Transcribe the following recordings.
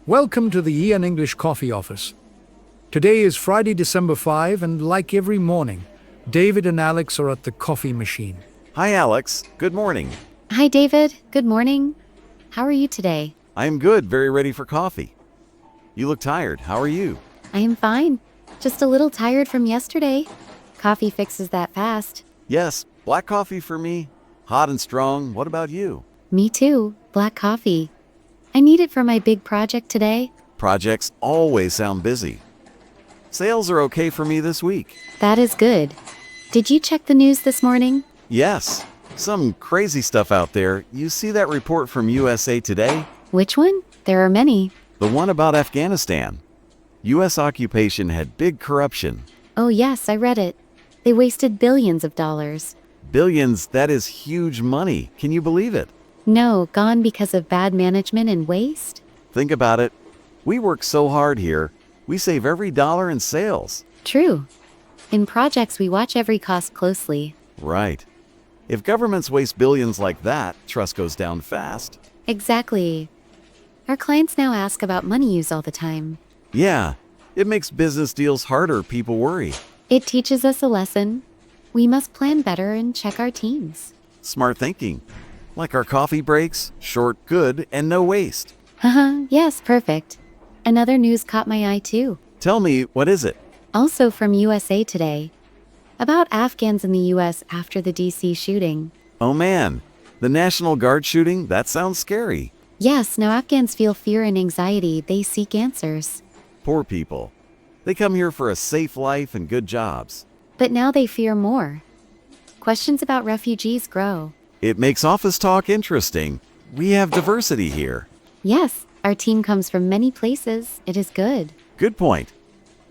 Welcome to the Ian English Coffee Office. Today is Friday, December 5, and like every morning, David and Alex are at the coffee machine. Hi, Alex. Good morning. Hi, David. Good morning. How are you today? I am good, very ready for coffee. You look tired. How are you? I am fine. Just a little tired from yesterday. Coffee fixes that fast. Yes, black coffee for me. Hot and strong. What about you? Me too. Black coffee. I need it for my big project today. Projects always sound busy. Sales are okay for me this week. That is good. Did you check the news this morning? Yes, some crazy stuff out there. You see that report from USA Today? Which one? There are many. The one about Afghanistan. U.S. occupation had big corruption. Oh yes, I read it. They wasted billions of dollars. Billions, that is huge money. Can you believe it? No, gone because of bad management and waste? Think about it. We work so hard here. We save every dollar in sales. True. In projects, we watch every cost closely. Right. If governments waste billions like that, trust goes down fast. Exactly. Our clients now ask about money use all the time. Yeah, it makes business deals harder. People worry. It teaches us a lesson. We must plan better and check our teams. Smart thinking. Like our coffee breaks, short, good, and no waste. Haha, yes, perfect. Another news caught my eye too. Tell me, what is it? Also from USA Today. About Afghans in the US after the DC shooting. Oh man, the National Guard shooting? That sounds scary. Yes, now Afghans feel fear and anxiety. They seek answers. Poor people. They come here for a safe life and good jobs. But now they fear more. Questions about refugees grow. It makes office talk interesting. We have diversity here. Yes, our team comes from many places. It is good. Good point.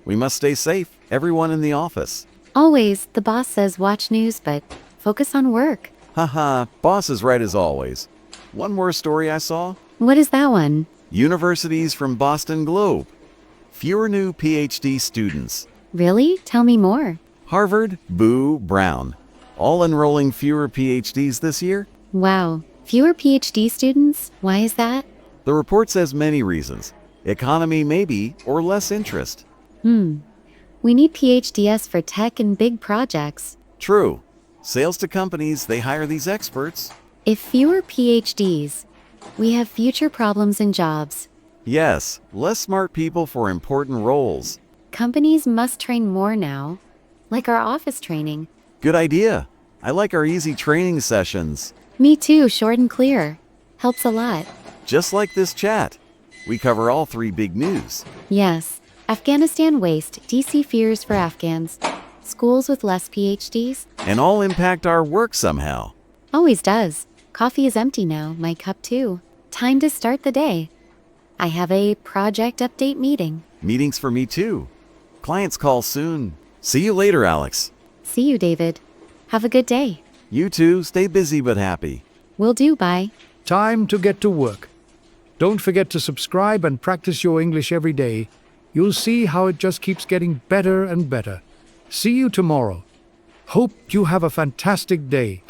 We must stay safe, everyone in the office. Always, the boss says watch news, but focus on work. Haha, boss is right as always. One more story I saw. What is that one? Universities from Boston Globe. Fewer new PhD students. Really? Tell me more. Harvard, Boo, Brown. All enrolling fewer PhDs this year? Wow. Fewer PhD students? Why is that? The report says many reasons. Economy maybe, or less interest. We need PhDs for tech and big projects. True. Sales to companies, they hire these experts. If fewer PhDs, we have future problems in jobs. Yes, less smart people for important roles. Companies must train more now, like our office training. Good idea. I like our easy training sessions. Me too, short and clear. Helps a lot. Just like this chat. We cover all three big news. Yes. Afghanistan waste, DC fears for Afghans, schools with less PhDs. And all impact our work somehow. Always does. Coffee is empty now, my cup too. Time to start the day. I have a project update meeting. Meetings for me too. Clients call soon. See you later, Alex. See you, David. Have a good day. You too, stay busy but happy. Will do, bye. Time to get to work. Don't forget to subscribe and practice your English every day. You'll see how it just keeps getting better and better. See you tomorrow. Hope you have a fantastic day.